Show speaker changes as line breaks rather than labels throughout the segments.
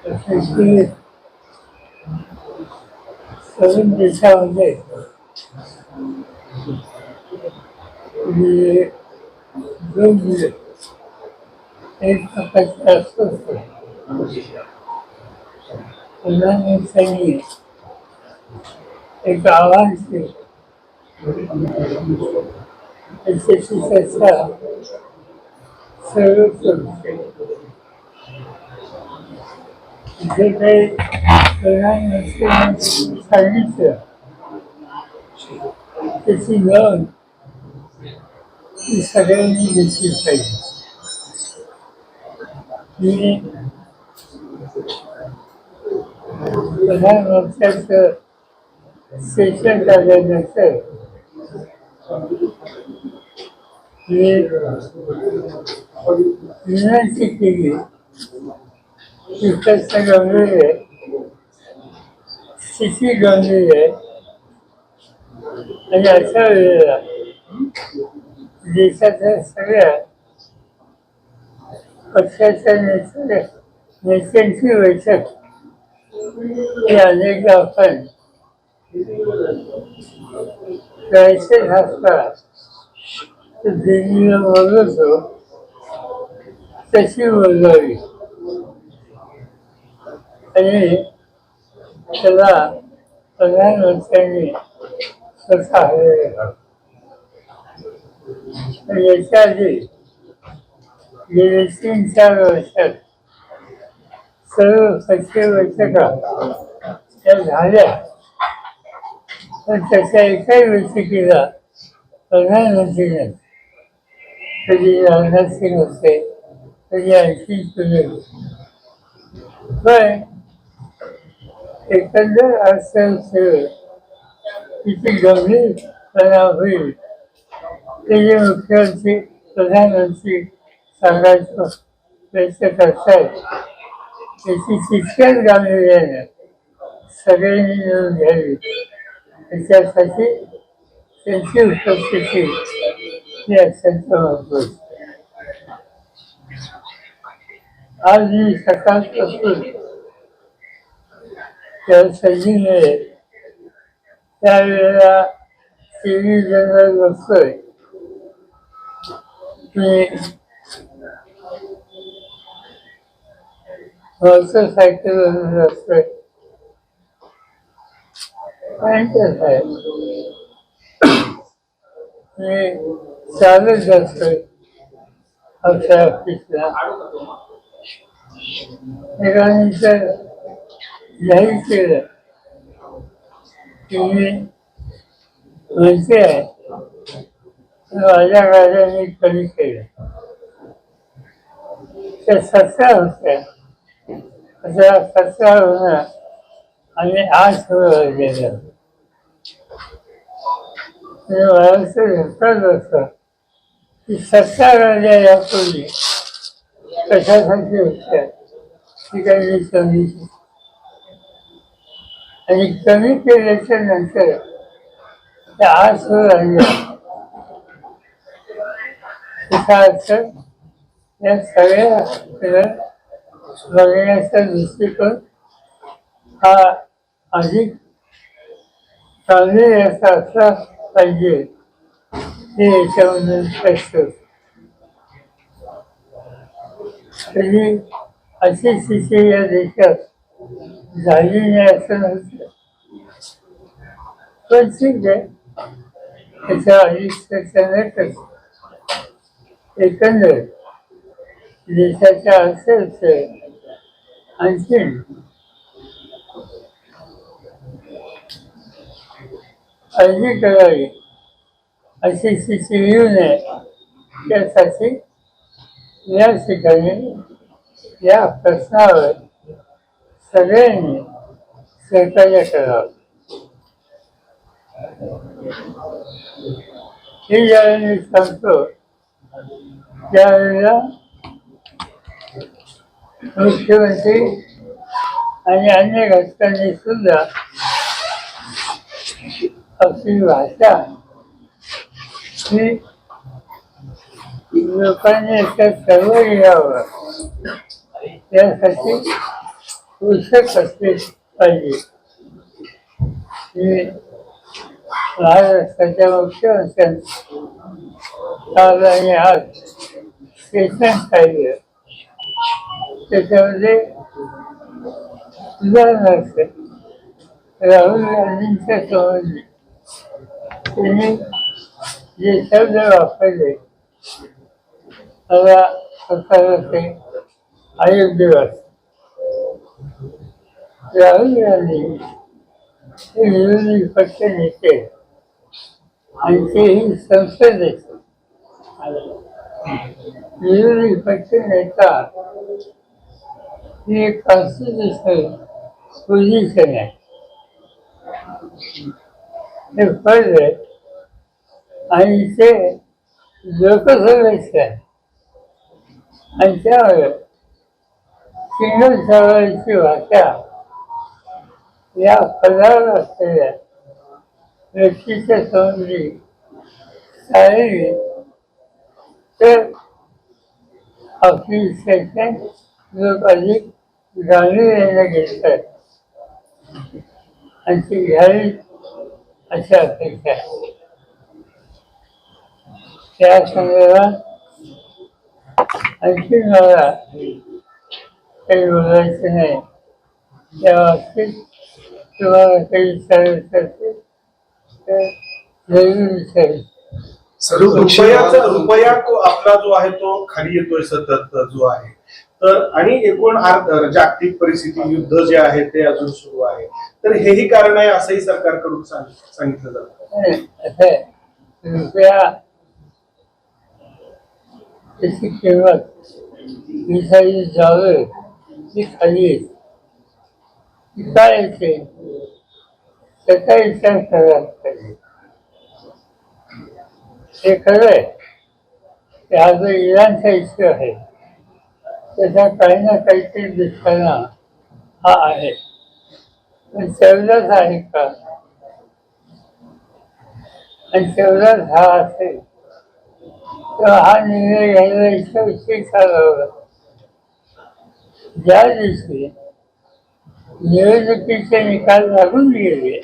तसे तरुण देशामध्ये म्हणजे जो एक प्रकारचा असतो प्रधानमंत्र्यांनी एक आव्हान केलं त्याच्याशी चर्चा सर्व करू जे काही प्रधानमंत्र्यांनी सांगितलं त्याची नोंद ही सगळ्यांनी घेतली पाहिजे. मी प्रधानमंत्र्यांचं सेशन झाल्यानंतर मी विनंती केली की कसं गंभीर आहे, स्थिती गंभीर आहे आणि अशा वेळेला देशाच्या सगळ्या पक्षाच्या नेत्यांची बैठक ही अनेकदा आपण क्रायसिस असताना दिल्लीला बोलवतो तशी बोलवावी आणि त्याला प्रधानमंत्र्यांनी स्वतः याच्या आधी गेले 3-4 वर्षात सर्व पक्षीय बैठका त्या झाल्या, पण त्याच्या एकाही बैठकीला प्रधानमंत्रीने कधी राजनाथ सिंग होते, कधी आणखी कुणी होते. पण एकंदर अर्थव्यवस्थेवर किती गंभीर परिणाम होईल ते जे मुख्यमंत्री प्रधानमंत्री सांगायचा प्रयत्न करतायत त्याची तितक्याच गांभीर्याने सगळ्यांनी मिळून घ्यावी. त्याच्यासाठी त्यांची उपस्थिती ही अत्यंत महत्त्वाची. आज मी सकाळपासून त्या संधीमुळे त्यावेळेला टेलिव्हिजनवर बघतोय की मोटरसायकलवरून असतोय पॅन्टच आहे, मी चालत जातोय आपल्या ऑफिसला. एकाने तर जाहीर केलं की मी म्हणते आहे माझ्या गाड्यांनी कमी केलं. त्या 17 होत्या, त्या 17 होणं आणि 8 गेलं. मला असं लक्षात होतं की 17 गाड्या यापूर्वी कशासाठी होत्या ती काही कमी आणि कमी केल्याच्या नंतर त्या 8 राहिल्या. त्याचा अर्थ या सगळ्या बघण्याचा दृष्टिकोन हा अधिक चांगले याचा असला पाहिजे हे याच्यामधून स्पष्ट होतं. तरी अशी स्थिती या देशात झाली नाही असं नव्हतं, पण ठीक आहे. त्याच्या अधिक एकंदर देशाच्या अर्थव्यवस्थेत आणखीन काळजी करावी अशी स्थिती येऊ नये यासाठी या ठिकाणी या प्रश्नावर सगळ्यांनी सहकार्य करावं. हे ज्यावेळी मी सांगतो त्यावेळेला मुख्यमंत्री आणि अन्य घटकांनी सुद्धा आपली भाषा ही लोकांनी याच्यात सर्व यावं यासाठी कृषक असले पाहिजे. हे महाराष्ट्राच्या मुख्यमंत्र्यांनी काल आणि आज शेतन काढलं. त्याच्यामध्ये उदाहरणार्थ राहुल गांधींच्या संबंधी त्यांनी जे शब्द वापरले मला स्वतःला ते अयोग्य वाटते. राहुल गांधी हे विरोधी पक्ष नेते आणि तेही संसदेत विरोधी पक्ष नेता ही एक कॉन्स्टिट्युशनल पोझिशन आहे. हे पद आहे आणि ते लोकसभेचे आहे आणि त्यामुळे सिंगल सवारीची भाषा या पदावर असलेल्या व्यक्तीच्या संबंधी शाळेने तर आपली सेशन लोक अधिक गांभीर्याने घेतात आणि ती घ्यावी अशी अपेक्षा आहे. त्या संदर्भात आणखी मला काही बोलायचं नाही. त्या बाबतीत तुम्हाला काही विचारायचं असेल तर जरूर विचारेल.
रुपया आपला जो आहे तो खाली येतोय सतत जो आहे तर आणि एकूण जागतिक परिस्थिती युद्ध जे आहे ते अजून सुरू आहे तर हेही कारण आहे असंही सरकारकडून सांगितलं जातं.
रुपया त्याची किंमत ही सारी डॉलर ती खाली येते. ती काय येते त्याचा विचार करायला पाहिजे. हे खरं आहे की हा जो इराणचा इश्यू आहे त्याचा काही ना काहीतरी दुष्परिणाम हा आहे. पण तेवढाच आहे का आणि तेवढाच हा असेल तर हा निर्णय घ्यायला इतका विषय चालवला. ज्या दिवशी निवडणुकीचे निकाल लागून गेले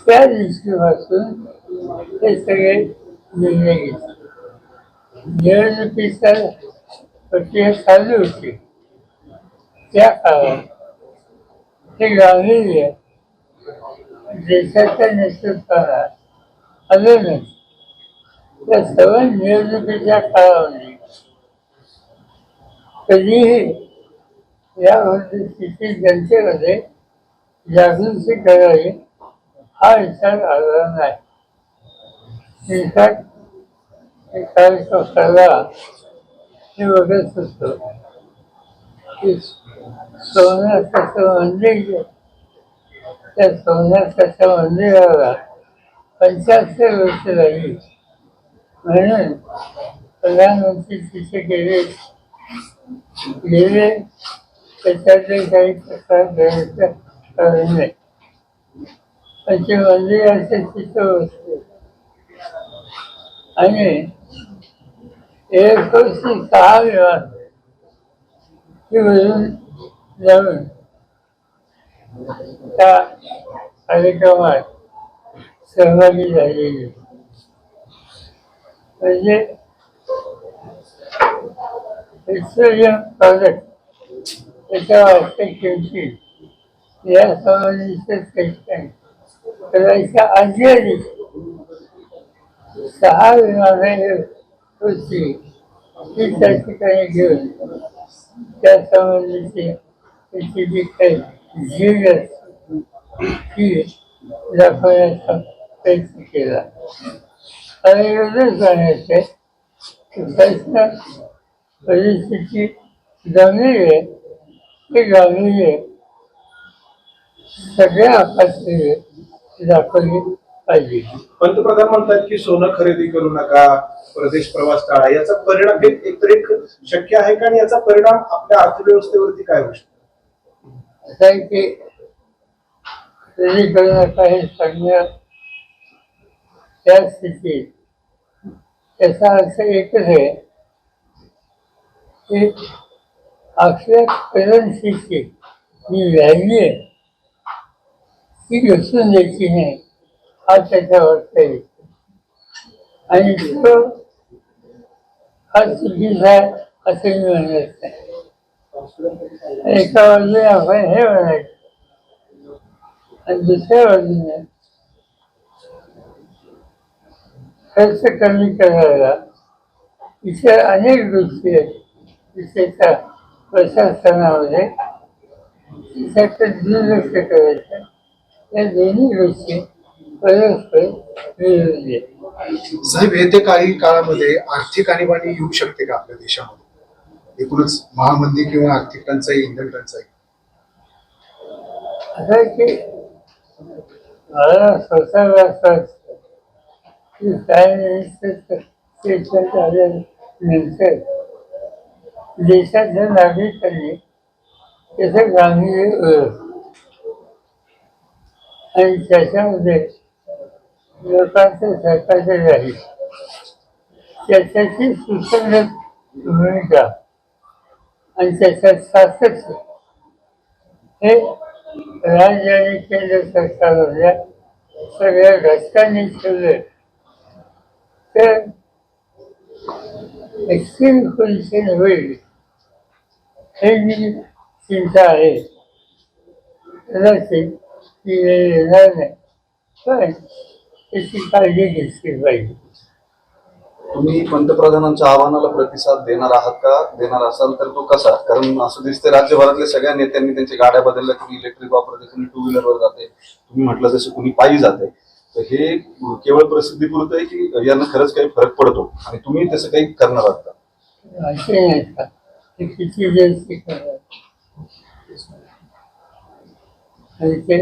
त्या दिवशीपासून हे सगळे निर्णय घेतले. निवडणुकीच्या प्रक्रिया चालू होती त्या काळात हे गांभीर्य देशाच्या नेतृत्वाला आलं नाही. त्या सर्व निवडणुकीच्या काळामध्ये कधीही या परिस्थितीत जनतेमध्ये जागृती करावी हा विचार आला नाही. कार्यकर्त्याला मी बघत होतो की सोमनाथाचं मंदिर त्या सोमनाथाच्या मंदिराला 75 वर्ष झाली म्हणून प्रधानमंत्री तिथे गेले त्याच्यातले काही प्रकार घ्यायचं कारण नाही. पण ते मंदिराचे तिथं बसले आणि 106 विमान वरून जाऊन त्या कार्यक्रमात सहभागी झालेली. म्हणजे पेट्रोलियम प्रॉडक्ट त्याच्या वाढत्या किमती या संबंधीचे सेक्शन करायच्या आदल्या दिवशी 6 विमाने होती ती त्या ठिकाणी घेऊन त्या संबंधीची त्याची जी काही झीज असते ती दाखवण्याचा प्रयत्न केला. आणि एवढंच सांगायचं की प्रश्न परिस्थिती गंभीर आहे. ते गांभीर्य सगळ्या पातळीवर दाखवली पाहिजे.
पंतप्रधान म्हणतात की सोनं खरेदी करू नका, परदेश प्रवास टाळा. याचा परिणाम एक शक्य आहे का आणि याचा परिणाम आपल्या अर्थव्यवस्थेवरती काय होऊ शकतो?
असं आहे की खरेदी करू नका हे सांगणं त्या स्थितीत त्याचा अर्थ एकच आहे की आपल्या करन्सीची जी व्हॅल्यू आहे ती घसरून द्यायची नाही हा त्याचा अर्थ आहे. आणि तो हा चुकीचा आहे असं मी म्हणत नाही. एका बाजूने आपण हे म्हणायचं आणि दुसऱ्या बाजूने खर्च कमी करायला इतर अनेक गोष्टी आहेत विशेषतः प्रशासनामध्ये त्याच्याकडे दुर्लक्ष करायचं. या दोन्ही गोष्टी परस्पर विरोधी आहेत.
साहेब, येत्या काही काळामध्ये आर्थिक आणीबाणी येऊ शकते का आपल्या देशामध्ये? एकूणच महामंदी किंवा आर्थिक टंचाई, इंधन टंचाई.
असं आहे की मला स्वतःला असं वाटतं की देशात आल्यानंतर देशाच्या नागरिकांनी त्याचं गांभीर्य ओळखलं आणि त्याच्यामध्ये लोकांचं सरकारचं राहील त्याच्याची सुसंगत भूमिका आणि त्याच्यात सातत्य हे राज्य आणि केंद्र सरकारमधल्या सगळ्या घटकांनी ठेवले तर एक्स्ट्रीम पोझिशन होईल हे जी चिंता आहे. कदाचित ती येणार नाही पण त्याची काळजी घेतली पाहिजे.
तुम्ही पंतप्रधानांच्या आव्हानाला प्रतिसाद देणार आहात का? देणार असाल तर तो कसा? कारण असं दिसतंय राज्यभरातल्या सगळ्या नेत्यांनी त्यांच्या गाड्या बदलल्या, कुणी इलेक्ट्रिक वापरते, कुणी टू व्हीलरवर जाते, तुम्ही म्हटलं जसं कुणी पायी जाते. तर हे केवळ प्रसिद्धीपुरतं आहे की यांना खरंच काही फरक पडतो आणि तुम्ही तसं काही करणार आहात का?
असे नाही का ते किती जलसी करणार आणि ते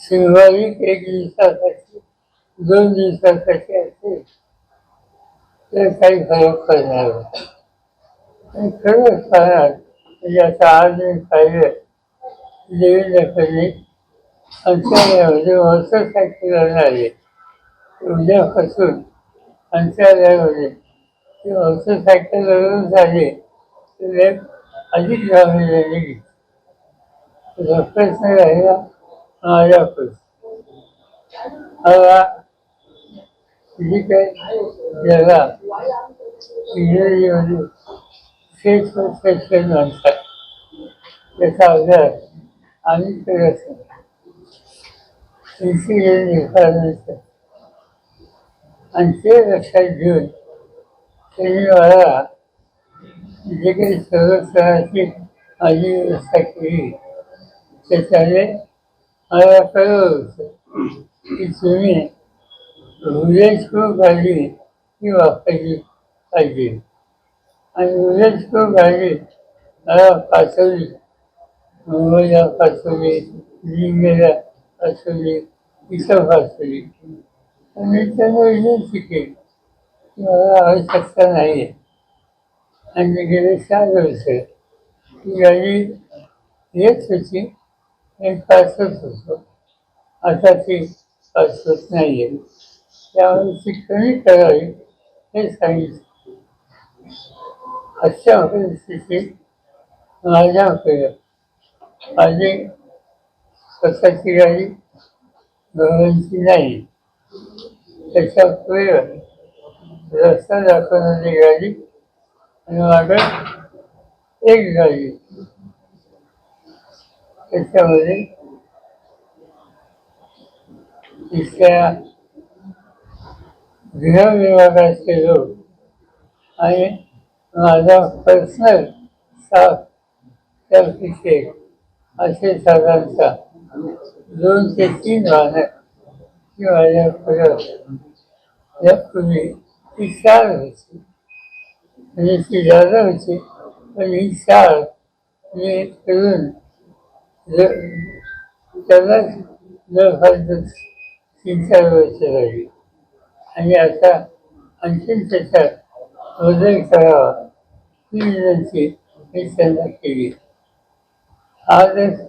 symbolic एक दिवसासाठी 2 दिवसासाठी असेल तर काही फरक पडणार नाही. आणि खरंच पाहणार म्हणजे आता आज मी पाहिलं देवेंद्र फडणवीस अंतराळयामध्ये मोटरसायकल आले उद्यापासून अंतराळयामध्ये ते मोटरसायकलवरून झाले तर अधिक गांभीर्याने घेतली. तुझा प्रश्न राहिला माझा प्रश्न मला जी काही जगा इंग्रजीमध्ये फेस परसेप्शन म्हणतात त्याचा अभ्यास आम्ही करत नाही. इन्सिडेंट इन्फॉर्मेशन आणि ते लक्षात घेऊन त्यांनी मला जे काही संरक्षणाची माझी व्यवस्था केली त्याच्याने मला कळलं होतं की तुम्ही बुलेटप्रूफ गाडी ही वापरली पाहिजे. आणि बुलेटप्रूफ गाडी मला पाठवली, मुंबईला पाठवली, दिल्लीला पाठवली, इथं पाठवली. आणि त्यांना विनंती केली की मला आवश्यकता नाही आहे. आणि गेले 4 वर्ष ही गाडी येत होती आणि पाठवत होतो. आता ती पाठवत नाही आहे. त्यामुळे ती कमी करावी हे सांगितलं. अशा परिस्थितीत माझ्याकडे माझी स्वतःची गाडी गव्हर्नमेंटची नाही. त्याच्या पुढे रस्ता दाखवणारी गाडी आणि मागं एक गाडी. त्याच्यामध्ये तिथल्या गृह विभागाचे लोक आणि माझा पर्सनल स्टाफ त्यापैकी असे साधारणतः 2 ते 3 वाहनं ही माझ्याकडे यापूर्वी ती 4 होती. म्हणजे ती जागा होती पण ही 4 मी करून त्यालाच जवळपास 3-4 वर्ष झाली. आणि आता आणखीन त्याच्यात बदल करावा ही विनंती मी त्यांना केली. आजच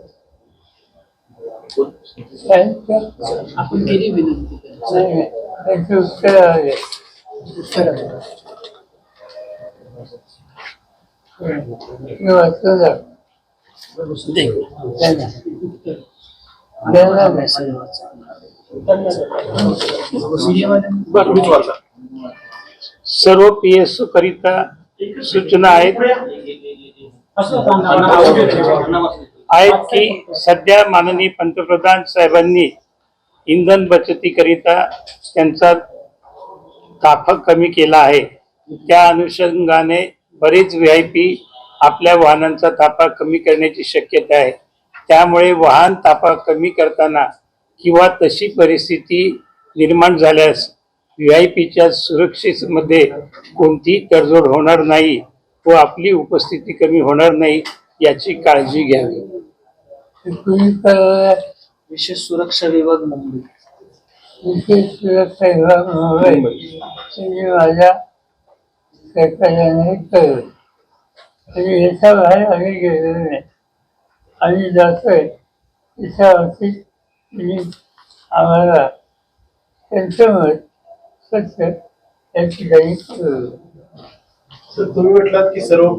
आपण केली विनंती
नाही त्यांचे उत्तर आले. मी वाचतो ना. त्यांना
बरं मीच वाचा.
सर्व PSO करिता सूचना आहेत की सध्या माननीय पंतप्रधान साहेबांनी इंधन बचतीकरिता त्यांचा ताफा कमी केला आहे. त्या अनुषंगाने बरेच VIP आपल्या वाहनांचा ताफा कमी करण्याची शक्यता आहे. त्यामुळे वाहन ताफा कमी करताना किंवा तशी परिस्थिती निर्माण झाल्यास VIPच्या सुरक्षेमध्ये कोणतीही तडजोड होणार नाही व आपली उपस्थिती कमी होणार नाही याची काळजी घ्यावी.
विशेष सुरक्षा विभाग मुंबई.
विशेष सुरक्षा विभाग मुंबई हे माझ्या सहकार्याने कळलं आणि याच्या बाहेर आम्ही गेलेलो नाही. आम्ही जातोय त्याच्यावरती त्यांनी आम्हाला त्यांचं मत सत्य या ठिकाणी कळलं.
तर तुम्ही म्हटलात की सर्व